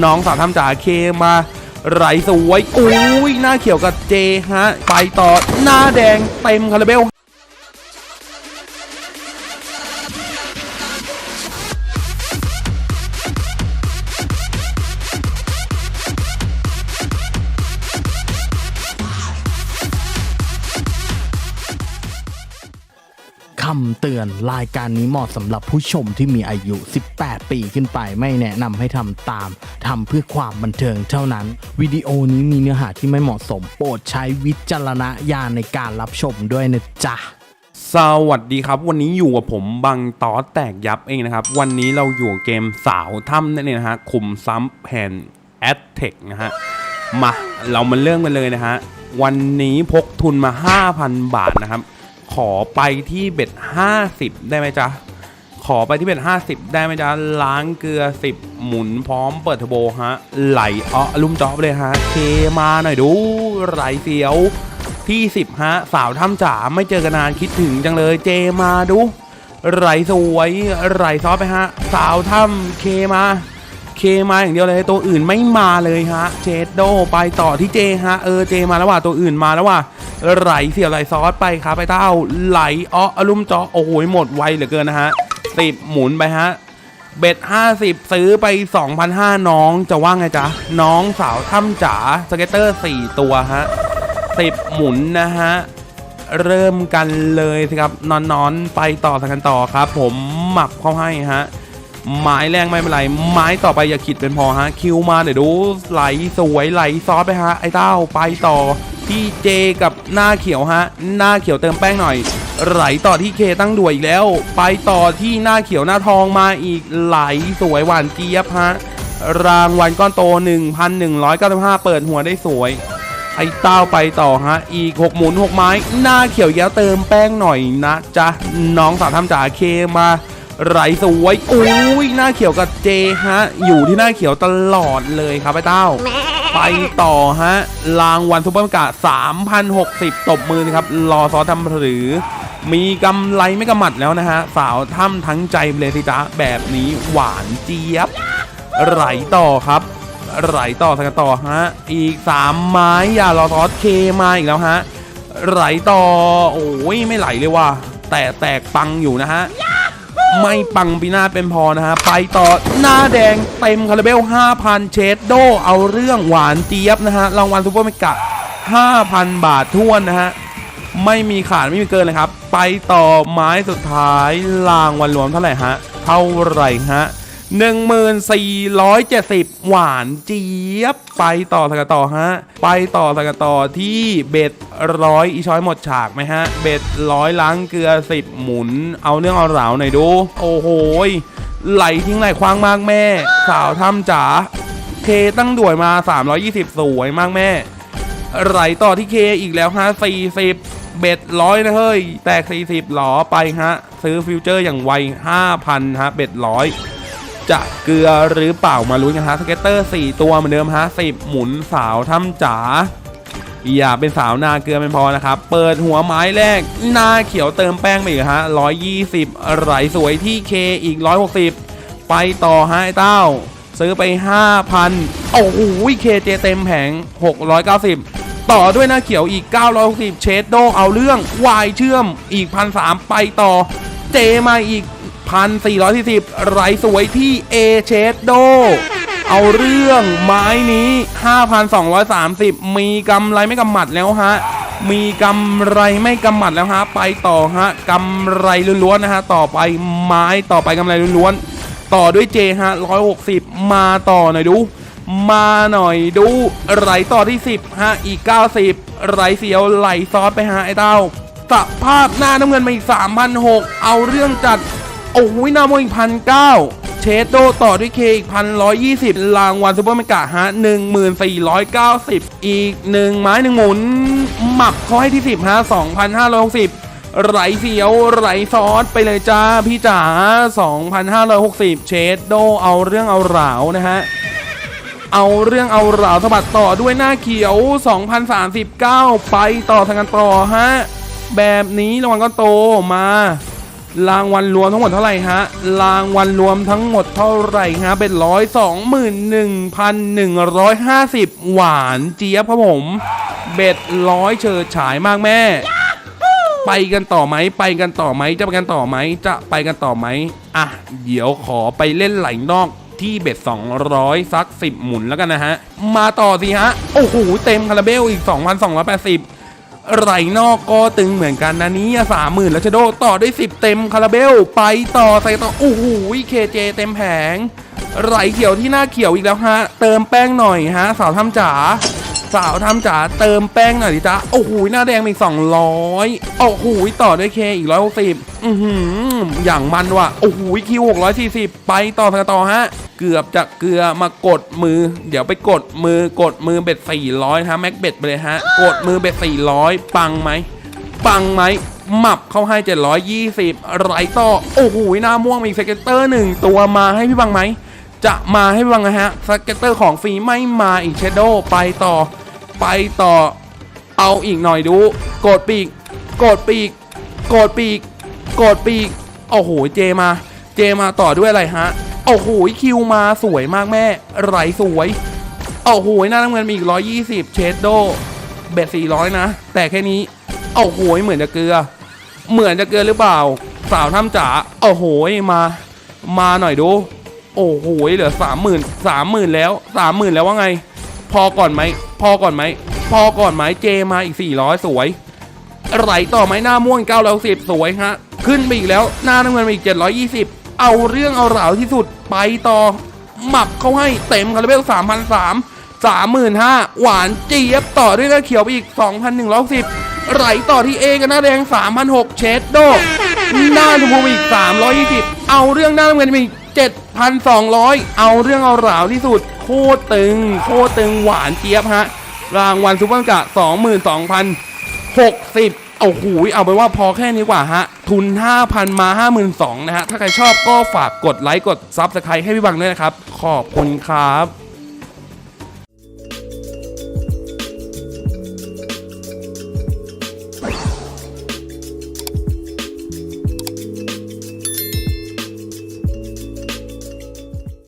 น้องสาวทำจ่าเคมาไหลสวยอุ้ยหน้าเขียวกับเจฮะไปต่อหน้าแดงเต็มคาราเบลคำเตือนรายการนี้เหมาะสำหรับผู้ชมที่มีอายุ 18 ปีขึ้นไปไม่แนะนำให้ทำตามทำเพื่อความบันเทิงเท่านั้นวิดีโอนี้มีเนื้อหาที่ไม่เหมาะสมโปรดใช้วิจารณญาณในการรับชมด้วยนะจ๊ะสวัสดีครับวันนี้อยู่กับผมบังตอสแตกยับเองนะครับวันนี้เราอยู่เกมสาวถ้ำนั่นเองนะฮะขุมซ้ำแผ่นแอดเทคนะฮะมาเรามาเริ่มกันเลยนะฮะวันนี้พกทุนมา 5,000 บาทนะครับขอไปที่เบ็ด50ได้ไหมจ๊ะขอไปที่เบ็ด50ได้ไหมจ๊ะล้างเกลือ10หมุนพร้อมเปิดเทอร์โบฮะไหลลุ่มจ๊อบเลยฮะเคมาหน่อยดูไหลเสียวที่10ฮะสาวถ้ำจ๋าไม่เจอกันนานคิดถึงจังเลยเจมาดูไหลสวยไหลซอสไปฮะสาวถ้ำเคมาอย่างเดียวเลยตัวอื่นไม่มาเลยฮะเจโดไปต่อที่เจฮะเจมาแล้วว่ะตัวอื่นมาแล้วว่ะไหลเสียวไหลซอสไปครับไปเต้าไหลลุ่มจ๊อโอ้โหหมดไวเหลือเกินนะฮะ10หมุนไปฮะเบ็ด50ซื้อไป 2,500 น้องจะว่าไงจ๊ะน้องสาวถ้ำจ๋าสเก็ตเตอร์4ตัวฮะ10หมุนนะฮะเริ่มกันเลยสิครับนอนไปต่อสักกันต่อครับผมหมับเข้าให้ฮะไม้แรงไม่เป็นไรไม้ต่อไปอย่าขิดเป็นพอฮะคิวมาเดี๋ยวดูไหลสวยไหลซอสไปฮะไอ้เต้าไปต่อที่เจกับหน้าเขียวฮะหน้าเขียวเติมแป้งหน่อยไหลต่อที่เคตั้งด่วยอีกแล้วไปต่อที่หน้าเขียวหน้าทองมาอีกไหลสวยหวานเจี๊ยบฮะรางวัลก้อนโต 1,195 เปิดหัวได้สวยไอ้เต้าไปต่อฮะอีก6หมุน6ไม้หน้าเขียวแย้วเติมแป้งหน่อยนะจ๊ะน้องสาวทำจ่าเคมาไหลสวยอุ้ยหน้าเขียวกับเจฮะอยู่ที่หน้าเขียวตลอดเลยครับไอ้เต้าไปต่อฮะรางวัลซุปเปอร์มาร์เก็ต 3,060 ตบมือนะครับรอซอทำหรือมีกำไรไม่กำหมัดแล้วนะฮะสาวถ้ำทั้งใจเลยสิจ๊ะแบบนี้หวานเจี๊ยบไหลต่อครับไหลต่อสักต่อฮะอีก3ไม้อย่ารอซอสเคมาอีกแล้วฮะไหลต่อโอ้ยไม่ไหลเลยว่ะแต่แตกปังอยู่นะฮะไม่ปังปีหน้าเป็นพอนะฮะไปต่อหน้าแดงเต็มคาราเบล 5,000 เชดโดเอาเรื่องหวานเจี๊ยบนะฮะรางวัลซุปเปอร์มาร์เก็ต 5,000 บาทท้วนนะฮะไม่มีขาดไม่มีเกินเลยครับไปต่อไม้สุดท้ายรางวัลรวมเท่าไหร่ฮะเท่าไหร่ฮะ 1470 หวานเจี๊ยบไปต่อสักต่อฮะไปต่อสักต่อที่เบ็ด100อีช้อยหมดฉากไหมฮะเบ็ด100ล้างเกลือ10หมุนเอาเรื่องเอาราวหน่อยดูโอ้โหไหลทิ้งไหลคว้างมากแม่สาวถ้ำจ๋าเคตั้งด่วยมา320สวยมากแม่ไหลต่อที่เคอีกแล้วฮะ40เบ็ด100นะเฮ้ยแตก40หลอไปฮะซื้อฟิวเจอร์อย่างไว 5,000 ฮะเบ็ด100จะเกลือหรือเปล่ามาลุ้นกันฮะสเก็ตเตอร์4ตัวเหมือนเดิมฮะ10หมุนสาวถ้ำจ๋าอย่าเป็นสาวนาเกลือเป็นพอนะครับเปิดหัวไม้แรกหน้าเขียวเติมแป้งไปอีกฮะ120ไหลสวยที่เคอีก160ไปต่อฮะไอ้เต้าซื้อไป 5,000 โอ้โหเคเจเต็มแผง690ต่อด้วยหน้าเขียวอีก960เชดโดเอาเรื่องวายเชื่อมอีก 1,300 ไปต่อเจมาอีก1,440ไหลสวยที่เอเชดโดเอาเรื่องไม้นี้ 5,230 มีกำไรไม่กำหมัดแล้วฮะมีกำไรไม่กำหมัดแล้วฮะไปต่อฮะกำไรล้วนๆนะฮะต่อไปไม้ต่อไปกำไรล้วนๆต่อด้วยเจฮะ160มาต่อหน่อยดูมาหน่อยดูไหลต่อที่10ฮะอีก90ไหลเสียวไหลซอสไปฮะไอ้เต้าสภาพหน้าน้ำเงินมาอีก 3,600 เอาเรื่องจัดโอ้ยนาโมอีก 1,900 เชดโดต่อด้วยเคอีก 1,120 รางวัลซุปเปอร์มาร์เก็ตฮะ 1,490 อีก1ไม้1หมุนหมับเขาให้ที่10ฮะ 2,560 ไหลเสียวไหลซอสไปเลยจ้าพี่จ๋า 2,560 เชดโดเอาเรื่องเอาราวนะฮะเอาเรื่องเอาราวสะบัดต่อด้วยหน้าเขียว 2,039 ไปต่อทางกันต่อฮะแบบนี้รางวัลก็โตมา รางวัลรวมทั้งหมดเท่าไหร่ฮะรางวัลรวมทั้งหมดเท่าไหร่ฮะเป็น121,150 หวานเจี๊ยบครับผมเบ็ด100เฉิดฉายมากแม่ไปกันต่อไหมไปกันต่อไหมจะไปกันต่อไหมจะไปกันต่อไหมอ่ะเดี๋ยวขอไปเล่นไหลนอกที่เบ็ด200สัก10หมุนแล้วกันนะฮะมาต่อสิฮะโอ้โหเต็มคาราเบลอีก 2,280ไหลนอกก็ตึงเหมือนกันนะนี้30,000แล้วชโดต่อด้วย10เต็มคาราเบลไปต่อใส่ต่อโอ้โหเคเจเต็มแผงไหลเขียวที่หน้าเขียวอีกแล้วฮะเติมแป้งหน่อยฮะสาวทำจ๋าเติมแป้งหน่อยดิจ๊ะโอ้โหหน้าแดงอีก200โอ้โหต่อด้วยเคอีก160อย่างมันว่ะโอ้โหคิว640ไปต่อฮะเกือบจะเกลือมากดมือเดี๋ยวไปกดมือเบ็ด400ฮะแม็กเบ็ดไปเลยฮะกดมือเบ็ด400ปังไหมหมับเข้าให้720ไรต่อโอ้โหหน้าม่วงมีสเก็ตเตอร์1ตัวมาให้พี่บังไหมจะมาให้พี่บังนะฮะสเก็ตเตอร์ของฟรีไม่มาอีกเชโดไปต่อเอาอีกหน่อยดูกดปีกโอ้โหเจมาต่อด้วยอะไรฮะโอ้โหคิวมาสวยมากแม่ไหลสวยโอ้โหหน้าน้ำเงินมีอีก120เชโดเบ็ด400นะแต่แค่นี้โอ้โหเหมือนจะเกลือหรือเปล่าสาวถ้ำจ๋าโอ้โหมาหน่อยดูโอ้โหเหลือ30,000แล้วว่าไงพอก่อนไหมเจมาอีก400สวยไหลต่อไหมหน้าม่วง910สวยฮะขึ้นไปอีกแล้วหน้าน้ำเงินอีก720เอาเรื่องเอาราวที่สุดไปต่อหมับเข้าให้เต็มคาราเบล35,000 หวานเจี๊ยบต่อด้วยหน้าเขียวไปอีก 2,110ไหลต่อที่เอกับหน้าแดง3,600เชดโดหน้าชมพูอีก320เอาเรื่องหน้าน้ำเงินอีก7,200เอาเรื่องเอาราวที่สุดโคตรตึงหวานเจี๊ยบฮะรางวัลซุปเปอร์กะ 22,060โอ้โหเอาไปว่าพอแค่นี้กว่าฮะทุน 5,000 มา 52,000นะฮะถ้าใครชอบก็ฝากกดไลค์กดซับสไครต์ให้พี่บังด้วยนะครับขอบคุณครับ